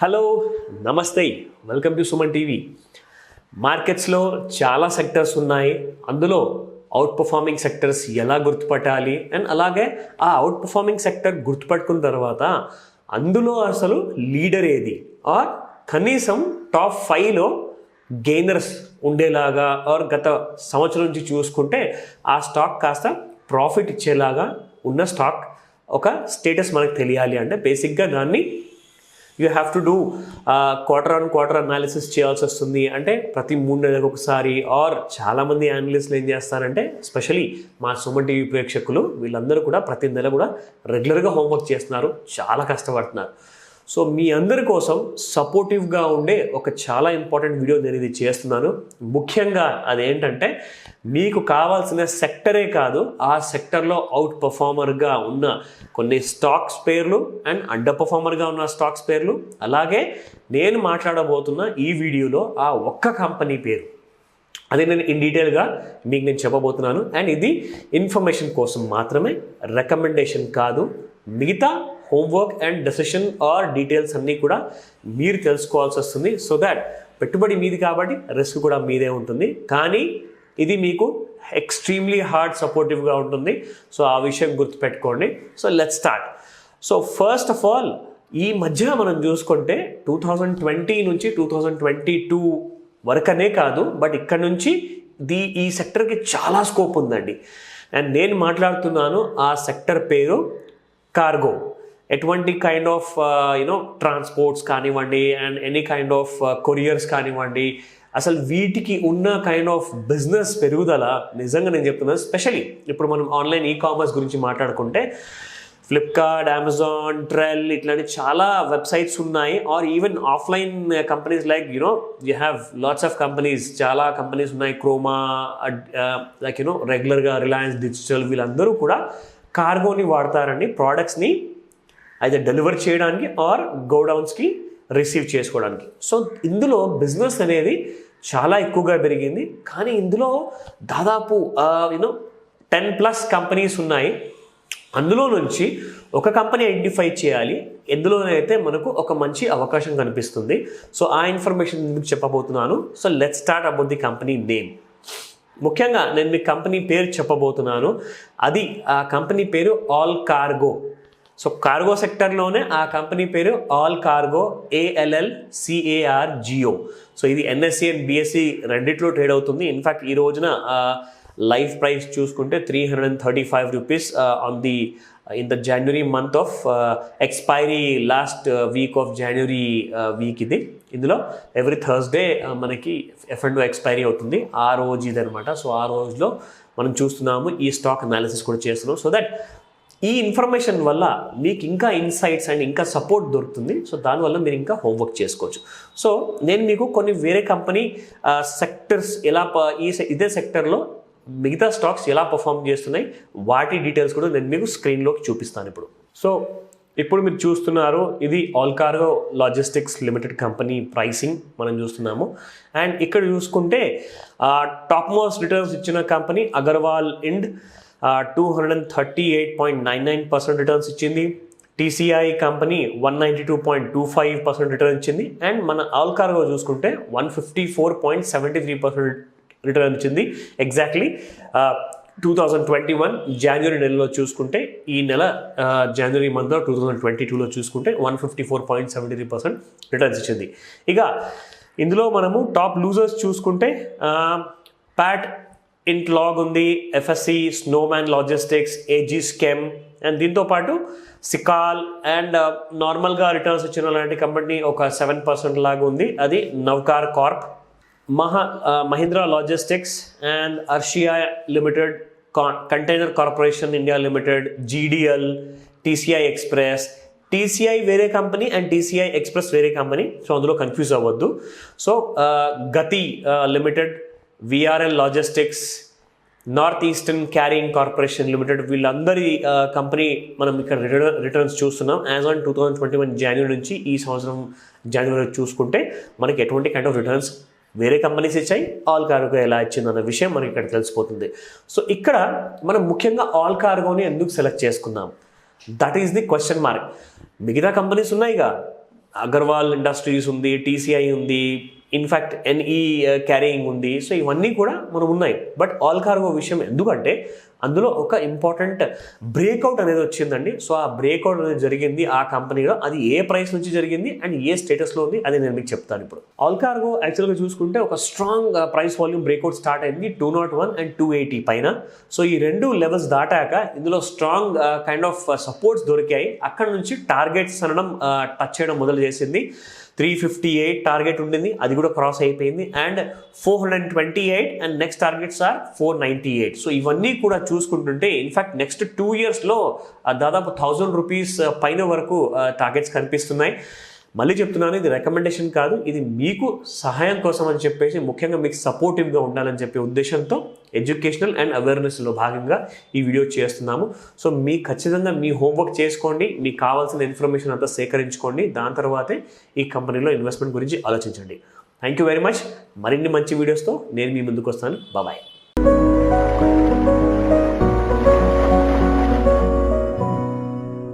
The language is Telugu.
హలో నమస్తే వెల్కమ్ టు సుమన్ టీవీ. మార్కెట్స్లో చాలా సెక్టర్స్ ఉన్నాయి. అందులో అవుట్ పర్ఫార్మింగ్ సెక్టర్స్ ఎలా గుర్తుపట్టాలి అండ్ అలాగే ఆ అవుట్ పర్ఫార్మింగ్ సెక్టర్ గుర్తుపట్టుకున్న తర్వాత అందులో అసలు లీడర్ ఏది ఆర్ కనీసం టాప్ 5లో గెయినర్స్ ఉండేలాగా ఆర్ గత సంవత్సరం నుంచి చూసుకుంటే ఆ స్టాక్ కాస్త ప్రాఫిట్ ఇచ్చేలాగా ఉన్న స్టాక్ ఒక స్టేటస్ మనకు తెలియాలి అంటే బేసిక్గా దాన్ని you have to do quarter on quarter analysis చేయాల్సి వస్తుంది. అంటే ప్రతి 3 నెలలకు ఒకసారి ఆర్ చాలామంది అనలిస్టులు ఏం చేస్తారంటే స్పెషలీ మా సుమన్ టీవీ ప్రేక్షకులు వీళ్ళందరూ కూడా ప్రతి నెల కూడా రెగ్యులర్గా హోంవర్క్ చేస్తున్నారు, చాలా కష్టపడుతున్నారు. సో మీ అందరి కోసం సపోర్టివ్గా ఉండే ఒక చాలా ఇంపార్టెంట్ వీడియో నేను ఇది చేస్తున్నాను. ముఖ్యంగా అదేంటంటే మీకు కావాల్సిన సెక్టరే కాదు, ఆ సెక్టర్లో అవుట్ పర్ఫార్మర్గా ఉన్న కొన్ని స్టాక్స్ పేర్లు అండ్ అండర్ పర్ఫార్మర్గా ఉన్న స్టాక్స్ పేర్లు, అలాగే నేను మాట్లాడబోతున్న ఈ వీడియోలో ఆ ఒక్క కంపెనీ పేరు, అదే నేను ఇన్ డీటెయిల్గా మీకు నేను చెప్పబోతున్నాను. అండ్ ఇది ఇన్ఫర్మేషన్ కోసం మాత్రమే, రికమెండేషన్ కాదు. మిగతా homework and decision or details అన్నీ కూడా మీరు తెలుసుకోవాల్సి వస్తుంది. సో దాట్ పెట్టుబడి మీది కాబట్టి రిస్క్ కూడా మీదే ఉంటుంది, కానీ ఇది మీకు ఎక్స్ట్రీమ్లీ హార్డ్ సపోర్టివ్గా ఉంటుంది. సో ఆ విషయం గుర్తుపెట్టుకోండి. So let's start. So first of all ఈ మధ్య మనం చూసుకుంటే 2020 నుంచి 2022 వరకనే కాదు, బట్ ఇక్కడ నుంచి ఈ సెక్టర్కి చాలా స్కోప్ ఉందండి. అండ్ నేను మాట్లాడుతున్నాను ఆ సెక్టర్ పేరు కార్గో. ఎటువంటి కైండ్ ఆఫ్ ట్రాన్స్పోర్ట్స్ కానివ్వండి and any kind of couriers కానివ్వండి, అసలు వీటికి ఉన్న కైండ్ ఆఫ్ బిజినెస్ పెరుగుదల నిజంగా నేను చెప్తున్నాను. స్పెషలీ ఇప్పుడు మనం ఆన్లైన్ కామర్స్ గురించి మాట్లాడుకుంటే ఫ్లిప్కార్ట్, అమెజాన్, ట్రెల్ ఇట్లాంటి చాలా వెబ్సైట్స్ ఉన్నాయి. Or even offline companies like you have lots of companies, చాలా కంపెనీస్ ఉన్నాయి. క్రోమా, లైక్ రెగ్యులర్గా రిలయన్స్ డిజిటల్, వీళ్ళందరూ కూడా కార్గోని వాడతారండి ప్రోడక్ట్స్ని అయితే డెలివర్ చేయడానికి ఆర్ గోడౌన్స్కి రిసీవ్ చేసుకోవడానికి. సో ఇందులో బిజినెస్ అనేది చాలా ఎక్కువగా పెరిగింది. కానీ ఇందులో దాదాపు 10+ కంపెనీస్ ఉన్నాయి. అందులో నుంచి ఒక కంపెనీ ఐడెంటిఫై చేయాలి, ఎందులోనైతే మనకు ఒక మంచి అవకాశం కనిపిస్తుంది. సో ఆ ఇన్ఫర్మేషన్ మీకు చెప్పబోతున్నాను. So let's start about the company name. ముఖ్యంగా నేను మీ కంపెనీ పేరు చెప్పబోతున్నాను. అది ఆ కంపెనీ పేరు ఆల్ కార్గో. సో కార్గో సెక్టర్లోనే ఆ కంపెనీ పేరు ఆల్ కార్గో, ALLCARGO. సో ఇది NSE అండ్ BSE రెండిట్లో ట్రేడ్ అవుతుంది. ఇన్ఫ్యాక్ట్ ఈ రోజున లైవ్ ప్రైస్ చూసుకుంటే 335 rupees in the January month of expiry last week of January week ఇది. ఇందులో ఎవ్రీ థర్స్డే మనకి F&O ఎక్స్పైరీ అవుతుంది. ఆ రోజు ఇది అనమాట. సో ఆ రోజులో మనం చూస్తున్నాము, ఈ స్టాక్ అనాలిసిస్ కూడా చేస్తున్నాం. సో దట్ ఈ ఇన్ఫర్మేషన్ వల్ల మీకు ఇంకా ఇన్సైట్స్ అండ్ ఇంకా సపోర్ట్ దొరుకుతుంది. సో దానివల్ల మీరు ఇంకా హోంవర్క్ చేసుకోవచ్చు. సో నేను మీకు కొన్ని వేరే కంపెనీ సెక్టర్స్ ఎలా ఇదే సెక్టర్లో మిగతా స్టాక్స్ ఎలా పర్ఫామ్ చేస్తున్నాయి వాటి డీటెయిల్స్ కూడా నేను మీకు స్క్రీన్లోకి చూపిస్తాను ఇప్పుడు. సో ఇప్పుడు మీరు చూస్తున్నారు, ఇది all cargo logistics limited company pricing మనం చూస్తున్నాము. అండ్ ఇక్కడ చూసుకుంటే టాప్ మోస్ట్ రిటర్న్స్ ఇచ్చిన కంపెనీ అగర్వాల్ ఇండ్ 238.99% రిటర్న్స్ ఇచ్చింది. TCI కంపెనీ 192.25% రిటర్న్ ఇచ్చింది. అండ్ మన ఆల్ కార్గో చూసుకుంటే 154.73% రిటర్న్ ఇచ్చింది. ఎగ్జాక్ట్లీ 2021 జనవరి నెలలో చూసుకుంటే, ఈ నెల జనవరి మంత్ 2022లో చూసుకుంటే 154.73% రిటర్న్స్ ఇచ్చింది. ఇక ఇందులో మనము టాప్ లూజర్స్ చూసుకుంటే ప్యాట్ ఇంట్లాగ్ ఉంది, FSC, స్నోమ్యాన్ లాజిస్టిక్స్, AG స్కెమ్, అండ్ దీంతోపాటు సికాల్ అండ్ నార్మల్గా రిటర్న్స్ ఇచ్చిన లాంటి కంపెనీ ఒక 7% లాగా ఉంది, అది Navkar Corp. Mahindra Logistics and Arshiya Limited, Container Corporation India Limited, GDL, TCI Express. TCI వేరే కంపెనీ అండ్ TCI ఎక్స్ప్రెస్ వేరే కంపెనీ, సో అందులో కన్ఫ్యూజ్ అవ్వద్దు. So Gati Limited, VRL Logistics, North Eastern Carrying Corporation Limited, వీళ్ళందరి కంపెనీ మనం ఇక్కడ రిటర్న్స్ చూస్తున్నాం. యాజ్ ఆన్ 2021 జనవరి నుంచి ఈ సంవత్సరం జనవరి చూసుకుంటే మనకి ఎటువంటి కైండ్ ఆఫ్ రిటర్న్స్ వేరే కంపెనీస్ ఇచ్చాయి, ఆల్ కార్గో ఎలా ఇచ్చింది అన్న విషయం మనకి ఇక్కడ తెలిసిపోతుంది. సో ఇక్కడ మనం ముఖ్యంగా ఆల్ కార్గోని ఎందుకు సెలెక్ట్ చేసుకున్నాం, that is the question mark. మిగతా కంపెనీస్ ఉన్నాయిగా, అగర్వాల్ ఇండస్ట్రీస్ ఉంది, టీసీఐ ఉంది, ఇన్ఫ్యాక్ట్ ఎన్ఈ క్యారియింగ్ ఉంది. సో ఇవన్నీ కూడా మనం ఉన్నాయి. బట్ ఆల్ కార్గో విషయం ఎందుకంటే అందులో ఒక ఇంపార్టెంట్ బ్రేక్అవుట్ అనేది వచ్చిందండి. సో ఆ బ్రేక్అవుట్ అనేది జరిగింది ఆ కంపెనీలో. అది ఏ ప్రైస్ నుంచి జరిగింది అండ్ ఏ స్టేటస్లో ఉంది అది నేను మీకు చెప్తాను ఇప్పుడు. ఆల్ కార్గో యాక్చువల్గా చూసుకుంటే ఒక strong price volume breakout start అయింది 201 and 280 పైన. సో ఈ రెండు లెవెల్స్ దాటాక ఇందులో స్ట్రాంగ్ కైండ్ ఆఫ్ సపోర్ట్స్ దొరికాయి. అక్కడ నుంచి టార్గెట్స్ అనడం టచ్ చేయడం మొదలు చేసింది. 358 టార్గెట్ ఉండింది, అది కూడా క్రాస్ అయిపోయింది. And 428 and next targets are 498. So ఇవన్నీ కూడా చూసుకుంటుంటే ఇన్ఫ్యాక్ట్ నెక్స్ట్ 2 yearsలో దాదాపు 1000 రూపీస్ పైన వరకు టార్గెట్స్ కనిపిస్తున్నాయి. మళ్ళీ చెప్తున్నాను, ఇది రికమెండేషన్ కాదు, ఇది మీకు సహాయం కోసం అని చెప్పేసి, ముఖ్యంగా మీకు సపోర్టివ్గా ఉండాలని చెప్పే ఉద్దేశంతో ఎడ్యుకేషనల్ అండ్ అవేర్నెస్లో భాగంగా ఈ వీడియో చేస్తున్నాము. సో మీ ఖచ్చితంగా మీ హోంవర్క్ చేసుకోండి, మీకు కావాల్సిన ఇన్ఫర్మేషన్ అంతా సేకరించుకోండి, దాని తర్వాతే ఈ కంపెనీలో ఇన్వెస్ట్మెంట్ గురించి ఆలోచించండి. Thank you very much. మరిన్ని మంచి వీడియోస్తో నేను మీ ముందుకు వస్తాను. బాయ్.